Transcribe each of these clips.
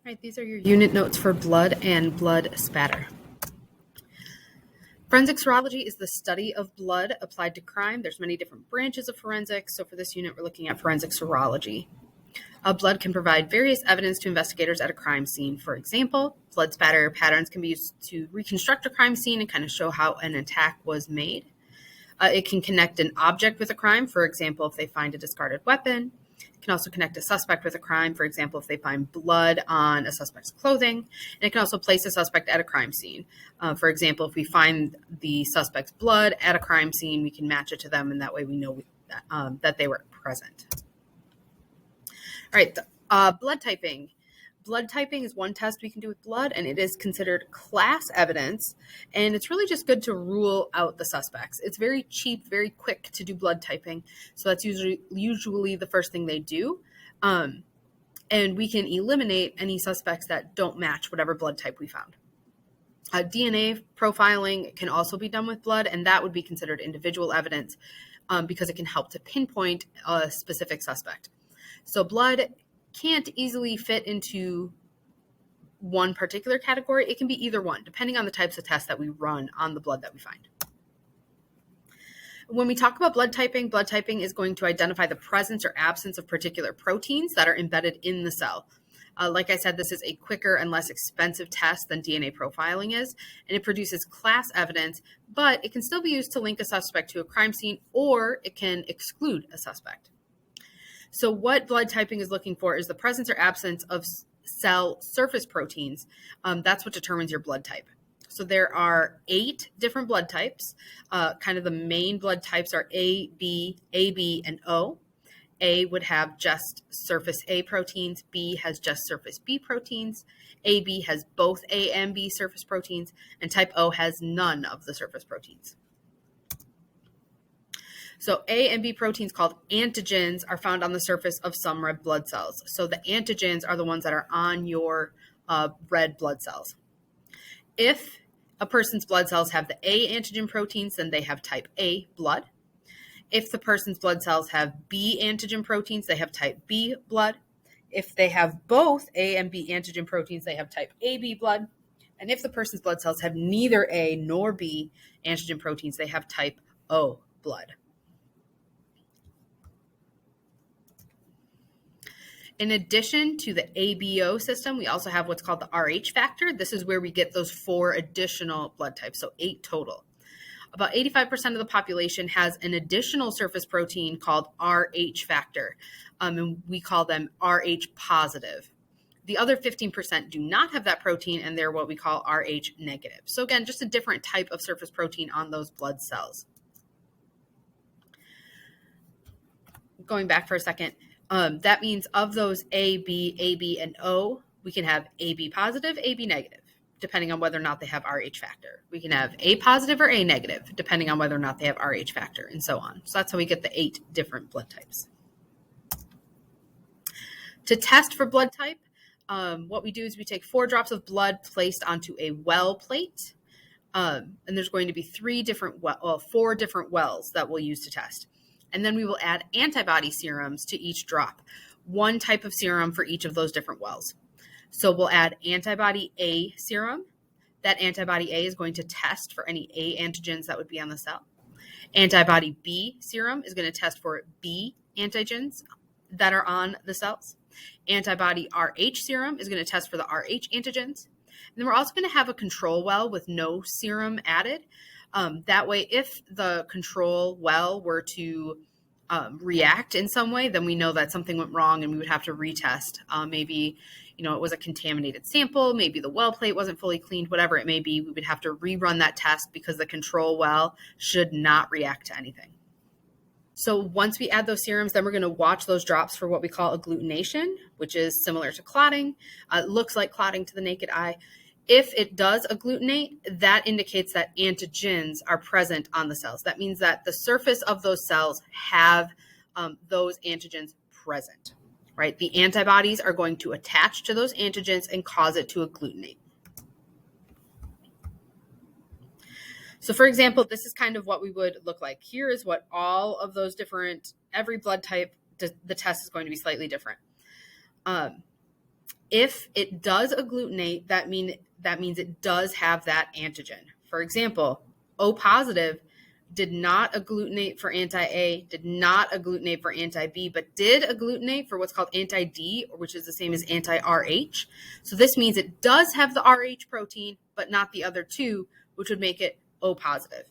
Right, these are your unit notes for blood and blood spatter. Forensic serology is the study of blood applied to crime. There's many different branches of forensics, so for this unit, we're looking at forensic serology. Blood can provide various evidence to investigators at a crime scene. For example, blood spatter patterns can be used to reconstruct a crime scene and kind of show how an attack was made. It can connect an object with a crime, for example, if they find a discarded weapon. It can also connect a suspect with a crime, for example, if they find blood on a suspect's clothing. And it can also place a suspect at a crime scene. For example, if we find the suspect's blood at a crime scene, we can match it to them, and that way we know that they were present. All right, blood typing. Blood typing is one test we can do with blood, and it is considered class evidence, and it's really just good to rule out the suspects. It's very cheap, very quick to do blood typing, so that's usually the first thing they do, and we can eliminate any suspects that don't match whatever blood type we found. DNA profiling can also be done with blood, and that would be considered individual evidence because it can help to pinpoint a specific suspect. So blood can't easily fit into one particular category. It can be either one, depending on the types of tests that we run on the blood that we find. When we talk about blood typing is going to identify the presence or absence of particular proteins that are embedded in the cell. Like I said, this is a quicker and less expensive test than DNA profiling is, and it produces class evidence, but it can still be used to link a suspect to a crime scene, or it can exclude a suspect. So what blood typing is looking for is the presence or absence of cell surface proteins. That's what determines your blood type. So there are 8 different blood types. Kind of the main blood types are A, B, and O. A would have just surface A proteins. B has just surface B proteins. AB has both A and B surface proteins. And type O has none of the surface proteins. So A and B proteins called antigens are found on the surface of some red blood cells. So the antigens are the ones that are on your red blood cells. If a person's blood cells have the A antigen proteins, then they have type A blood. If the person's blood cells have B antigen proteins, they have type B blood. If they have both A and B antigen proteins, they have type AB blood. And if the person's blood cells have neither A nor B antigen proteins, they have type O blood. In addition to the ABO system, we also have what's called the RH factor. This is where we get those 4 additional blood types, so 8 total. About 85% of the population has an additional surface protein called RH factor, and we call them RH positive. The other 15% do not have that protein, and they're what we call RH negative. So again, just a different type of surface protein on those blood cells. Going back for a second, that means of those A, B, AB, and O, we can have AB positive, AB negative, depending on whether or not they have RH factor. We can have A positive or A negative, depending on whether or not they have RH factor, and so on. So that's how we get the 8 different blood types. To test for blood type, what we do is we take 4 drops of blood placed onto a well plate, and there's going to be 4 different wells that we'll use to test. And then we will add antibody serums to each drop, 1 type of serum for each of those different wells. So we'll add antibody A serum. That antibody A is going to test for any A antigens that would be on the cell. Antibody B serum is going to test for B antigens that are on the cells. Antibody RH serum is going to test for the RH antigens. And then we're also going to have a control well with no serum added. That way, if the control well were to react in some way, then we know that something went wrong and we would have to retest. Maybe, it was a contaminated sample. Maybe the well plate wasn't fully cleaned, whatever it may be. We would have to rerun that test because the control well should not react to anything. So once we add those serums, then we're going to watch those drops for what we call agglutination, which is similar to clotting. It looks like clotting to the naked eye. If it does agglutinate, that indicates that antigens are present on the cells. That means that the surface of those cells have those antigens present, right? The antibodies are going to attach to those antigens and cause it to agglutinate. So for example, this is kind of what we would look like. Here is what all of those different, every blood type, the test is going to be slightly different. If it does agglutinate, that means it does have that antigen. For example, O positive did not agglutinate for anti-A, did not agglutinate for anti-B, but did agglutinate for what's called anti-D, which is the same as anti-RH. So this means it does have the RH protein, but not the other two, which would make it O positive.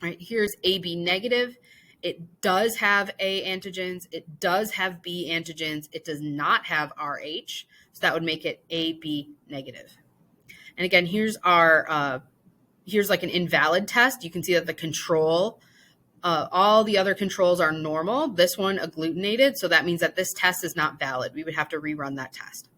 All right, here's AB negative. It does have A antigens. It does have B antigens. It does not have RH. So that would make it AB negative. And again, here's like an invalid test. You can see that the control, all the other controls are normal. This one agglutinated. So that means that this test is not valid. We would have to rerun that test.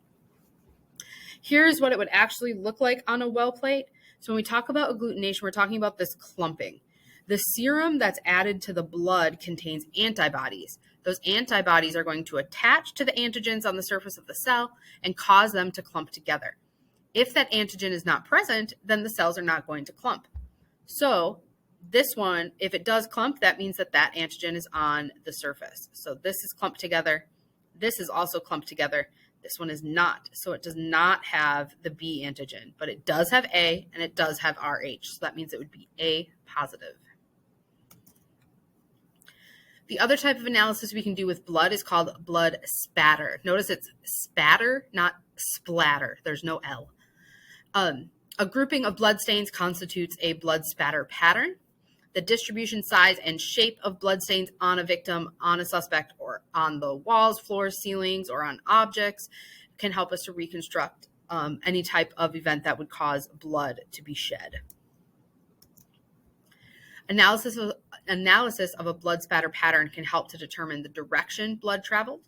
Here's what it would actually look like on a well plate. So when we talk about agglutination, we're talking about this clumping. The serum that's added to the blood contains antibodies. Those antibodies are going to attach to the antigens on the surface of the cell and cause them to clump together. If that antigen is not present, then the cells are not going to clump. So this one, if it does clump, that means that that antigen is on the surface. So this is clumped together. This is also clumped together. This one is not. So it does not have the B antigen, but it does have A and it does have RH. So that means it would be A positive. The other type of analysis we can do with blood is called blood spatter. Notice it's spatter, not splatter. There's no L. A grouping of blood stains constitutes a blood spatter pattern. The distribution, size, and shape of blood stains on a victim, on a suspect, or on the walls, floors, ceilings, or on objects can help us to reconstruct any type of event that would cause blood to be shed. Analysis of a blood spatter pattern can help to determine the direction blood traveled,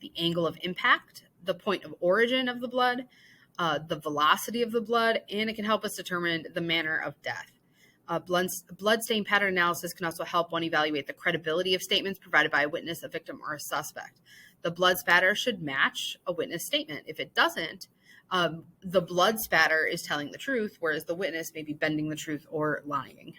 the angle of impact, the point of origin of the blood, the velocity of the blood, and it can help us determine the manner of death. Blood stain pattern analysis can also help one evaluate the credibility of statements provided by a witness, a victim, or a suspect. The blood spatter should match a witness statement. If it doesn't, the blood spatter is telling the truth, whereas the witness may be bending the truth or lying.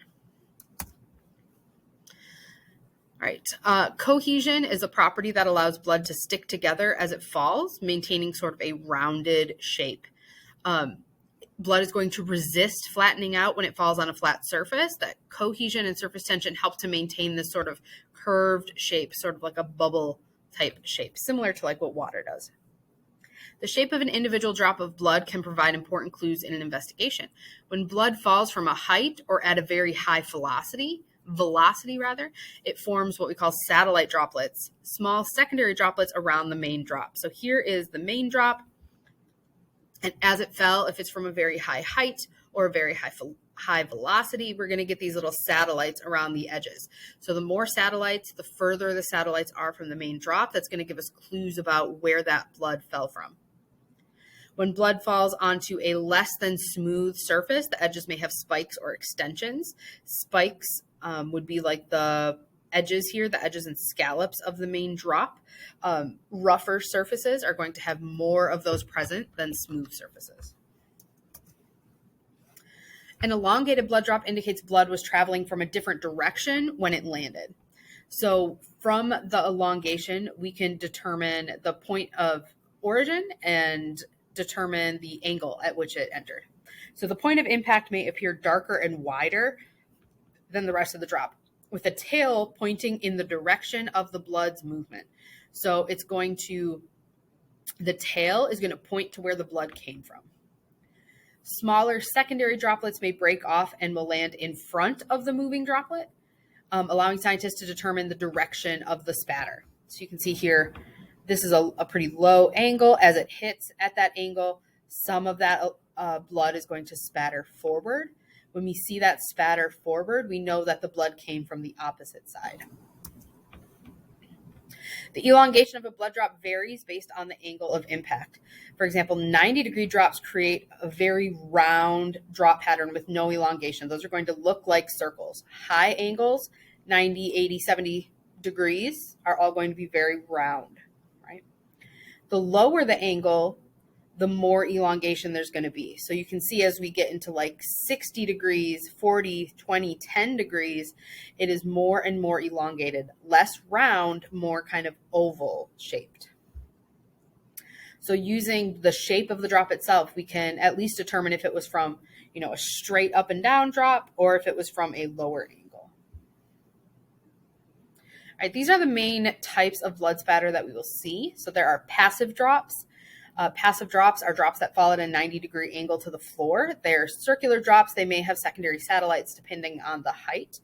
All right. Cohesion is a property that allows blood to stick together as it falls, maintaining sort of a rounded shape. Blood is going to resist flattening out when it falls on a flat surface. That cohesion and surface tension help to maintain this sort of curved shape, sort of like a bubble type shape, similar to like what water does. The shape of an individual drop of blood can provide important clues in an investigation. When blood falls from a height or at a very high velocity, it forms what we call satellite droplets, small secondary droplets around the main drop. So here is the main drop. And as it fell, if it's from a very high height or a very high velocity, we're going to get these little satellites around the edges. So the more satellites, the further the satellites are from the main drop, that's going to give us clues about where that blood fell from. When blood falls onto a less than smooth surface, the edges may have spikes or extensions. Spikes would be like the edges here, the edges and scallops of the main drop. Rougher surfaces are going to have more of those present than smooth surfaces. An elongated blood drop indicates blood was traveling from a different direction when it landed. So from the elongation, we can determine the point of origin and determine the angle at which it entered. So the point of impact may appear darker and wider than the rest of the drop, with a tail pointing in the direction of the blood's movement. So it's going to, the tail is going to point to where the blood came from. Smaller secondary droplets may break off and will land in front of the moving droplet, allowing scientists to determine the direction of the spatter. So you can see here, this is a pretty low angle. As it hits at that angle, some of that blood is going to spatter forward. When we see that spatter forward, we know that the blood came from the opposite side. The elongation of a blood drop varies based on the angle of impact. For example, 90-degree drops create a very round drop pattern with no elongation. Those are going to look like circles. High angles, 90, 80, 70 degrees, are all going to be very round, right? The lower the angle, the more elongation there's going to be. So you can see as we get into like 60 degrees, 40, 20, 10 degrees, it is more and more elongated, less round, more kind of oval shaped. So using the shape of the drop itself, we can at least determine if it was from, a straight up and down drop or if it was from a lower angle. All right, these are the main types of blood spatter that we will see. So there are passive drops. Passive drops are drops that fall at a 90-degree angle to the floor. They're circular drops. They may have secondary satellites depending on the height.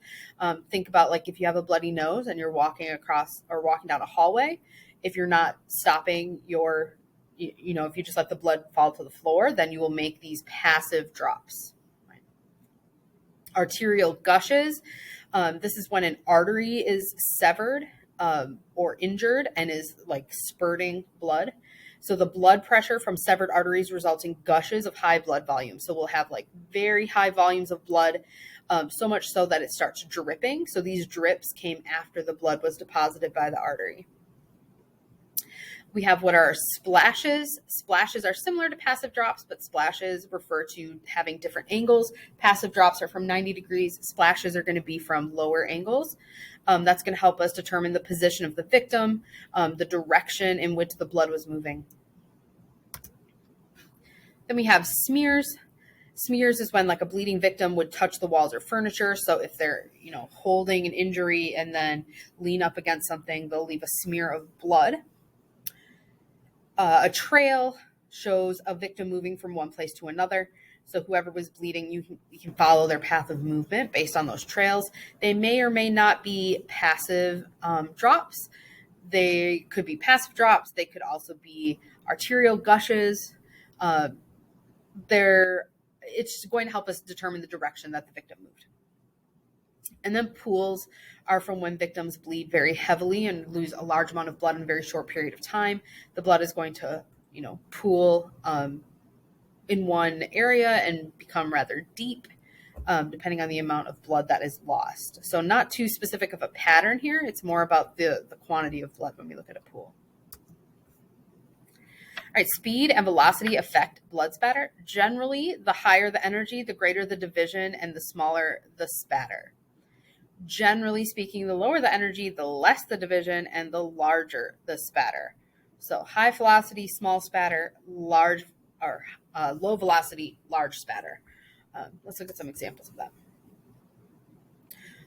Think about like if you have a bloody nose and you're walking across or walking down a hallway, if you're not stopping if you just let the blood fall to the floor, then you will make these passive drops. Right? Arterial gushes. This is when an artery is severed or injured and is like spurting blood. So the blood pressure from severed arteries results in gushes of high blood volume. So we'll have like very high volumes of blood, so much so that it starts dripping. So these drips came after the blood was deposited by the artery. We have what are splashes. Splashes are similar to passive drops, but splashes refer to having different angles. Passive drops are from 90 degrees. Splashes are going to be from lower angles. That's going to help us determine the position of the victim, the direction in which the blood was moving. Then we have smears. Smears is when like a bleeding victim would touch the walls or furniture. So if they're, holding an injury and then lean up against something, they'll leave a smear of blood. A trail shows a victim moving from one place to another. So whoever was bleeding, you can follow their path of movement based on those trails. They may or may not be passive drops. They could be passive drops. They could also be arterial gushes. It's going to help us determine the direction that the victim moved. And then pools are from when victims bleed very heavily and lose a large amount of blood in a very short period of time. The blood is going to, pool in one area and become rather deep, depending on the amount of blood that is lost. So not too specific of a pattern here. It's more about the quantity of blood when we look at a pool. All right, speed and velocity affect blood spatter. Generally, the higher the energy, the greater the division and the smaller the spatter. Generally speaking, the lower the energy, the less the division and the larger the spatter. So high velocity, small spatter, low velocity, large spatter. Let's look at some examples of that.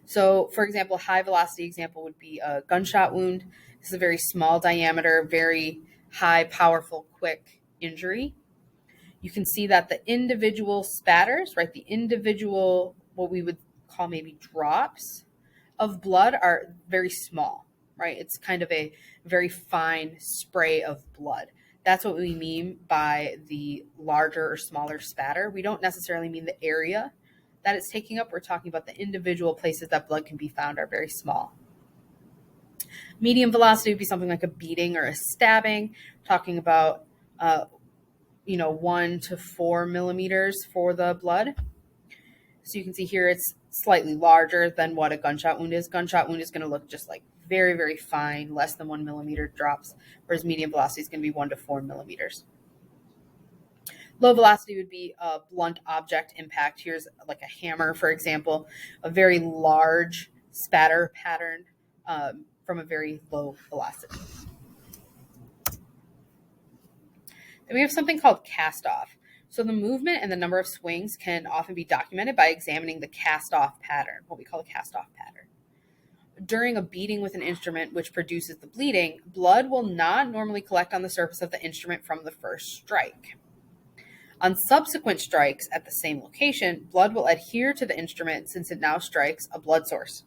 So for example, high velocity example would be a gunshot wound. This is a very small diameter, very high, powerful, quick injury. You can see that the individual spatters, right, the individual, what we would call maybe drops of blood are very small, right? It's kind of a very fine spray of blood. That's what we mean by the larger or smaller spatter. We don't necessarily mean the area that it's taking up. We're talking about the individual places that blood can be found are very small. Medium velocity would be something like a beating or a stabbing, talking about 1 to 4 millimeters for the blood. So you can see here it's slightly larger than what a gunshot wound is. Gunshot wound is going to look just like very, very fine, less than 1 millimeter drops, whereas medium velocity is going to be 1 to 4 millimeters. Low velocity would be a blunt object impact. Here's like a hammer, for example, a very large spatter pattern from a very low velocity. Then we have something called cast off. So the movement and the number of swings can often be documented by examining the cast off pattern, what we call a cast off pattern. During a beating with an instrument which produces the bleeding, blood will not normally collect on the surface of the instrument from the first strike. On subsequent strikes at the same location, blood will adhere to the instrument since it now strikes a blood source.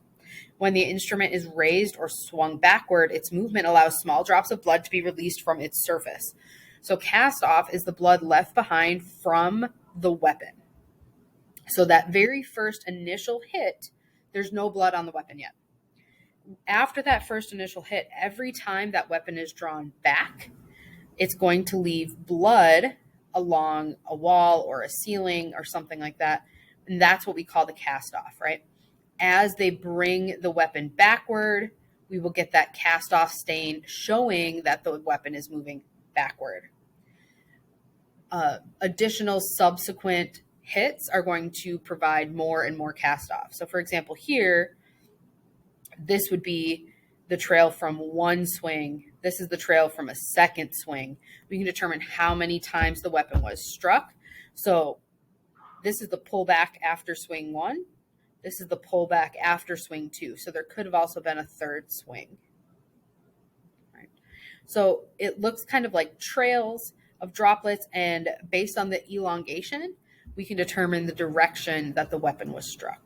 When the instrument is raised or swung backward, its movement allows small drops of blood to be released from its surface. So cast off is the blood left behind from the weapon. So that very first initial hit, there's no blood on the weapon yet. After that first initial hit, every time that weapon is drawn back, it's going to leave blood along a wall or a ceiling or something like that. And that's what we call the cast off, right? As they bring the weapon backward, we will get that cast off stain showing that the weapon is moving backward. Additional subsequent hits are going to provide more and more cast off. So for example, here, this would be the trail from one swing This is the trail from a second swing. We can determine how many times the weapon was struck. So this is the pullback after swing 1. This is the pullback after swing 2. So there could have also been a third swing. Right. So it looks kind of like trails of droplets, and based on the elongation, we can determine the direction that the weapon was struck.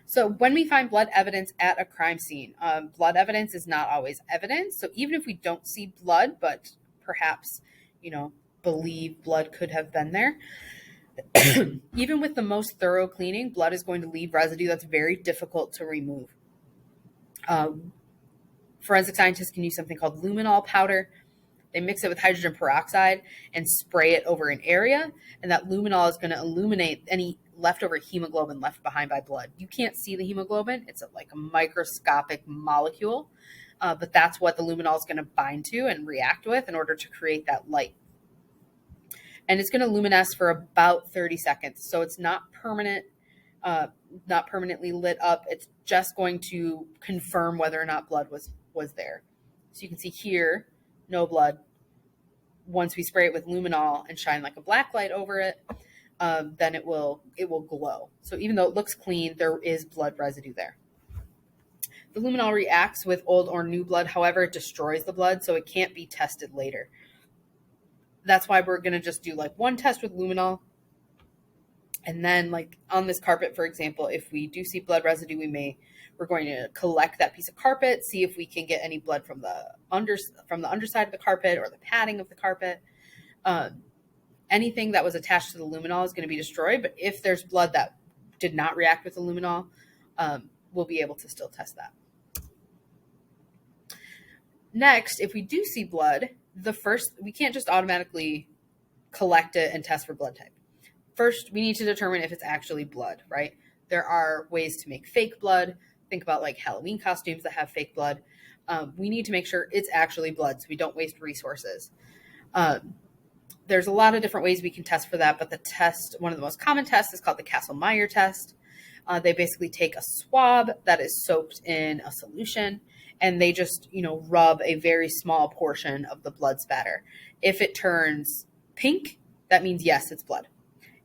So when we find blood evidence at a crime scene, blood evidence is not always evidence. So even if we don't see blood, but perhaps, believe blood could have been there, even with the most thorough cleaning, blood is going to leave residue that's very difficult to remove. Forensic scientists can use something called luminol powder. They mix it with hydrogen peroxide and spray it over an area, and that luminol is going to illuminate any leftover hemoglobin left behind by blood. You can't see the hemoglobin. It's like a microscopic molecule, but that's what the luminol is going to bind to and react with in order to create that light. And it's going to luminesce for about 30 seconds. So it's not permanent, not permanently lit up. It's just going to confirm whether or not blood was there. So you can see here, no blood. Once we spray it with luminol and shine like a black light over it, then it will glow. So even though it looks clean, there is blood residue there. The luminol reacts with old or new blood. However, it destroys the blood, so it can't be tested later. That's why we're going to just do like one test with luminol. And then like on this carpet, for example, if we do see blood residue, we're going to collect that piece of carpet, see if we can get any blood from the underside of the carpet or the padding of the carpet. Anything that was attached to the luminol is going to be destroyed. But if there's blood that did not react with the luminol, we'll be able to still test that. Next, if we do see blood, we can't just automatically collect it and test for blood type. First, we need to determine if it's actually blood, right? There are ways to make fake blood. Think about like Halloween costumes that have fake blood. We need to make sure it's actually blood so we don't waste resources. There's a lot of different ways we can test for that, but one of the most common tests is called the Kastle-Meyer test. They basically take a swab that is soaked in a solution, and they just, rub a very small portion of the blood spatter. If it turns pink, that means yes, it's blood.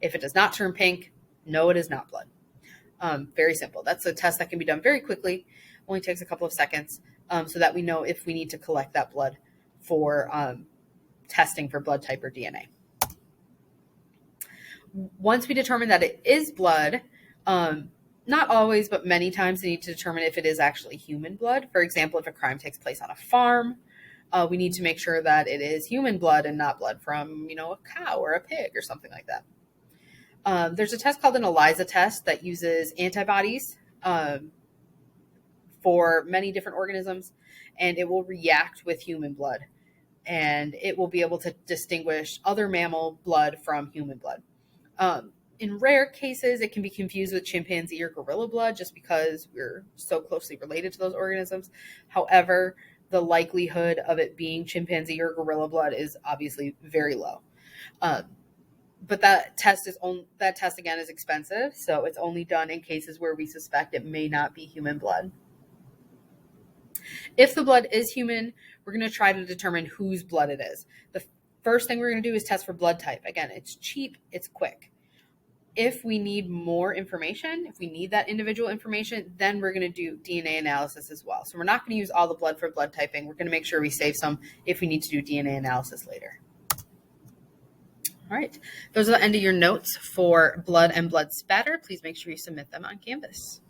If it does not turn pink, no, it is not blood. Very simple. That's a test that can be done very quickly. Only takes a couple of seconds, so that we know if we need to collect that blood for testing for blood type or DNA. Once we determine that it is blood, not always, but many times we need to determine if it is actually human blood. For example, if a crime takes place on a farm, we need to make sure that it is human blood and not blood from, a cow or a pig or something like that. There's a test called an ELISA test that uses antibodies for many different organisms, and it will react with human blood, and it will be able to distinguish other mammal blood from human blood. In rare cases, it can be confused with chimpanzee or gorilla blood just because we're so closely related to those organisms. However, the likelihood of it being chimpanzee or gorilla blood is obviously very low. But that test again is expensive, so it's only done in cases where we suspect it may not be human blood. If the blood is human, we're going to try to determine whose blood it is. The first thing we're going to do is test for blood type. Again, it's cheap, it's quick. If we need more information, if we need that individual information, then we're going to do DNA analysis as well. So we're not going to use all the blood for blood typing. We're going to make sure we save some if we need to do DNA analysis later. All right, those are the end of your notes for blood and blood spatter. Please make sure you submit them on Canvas.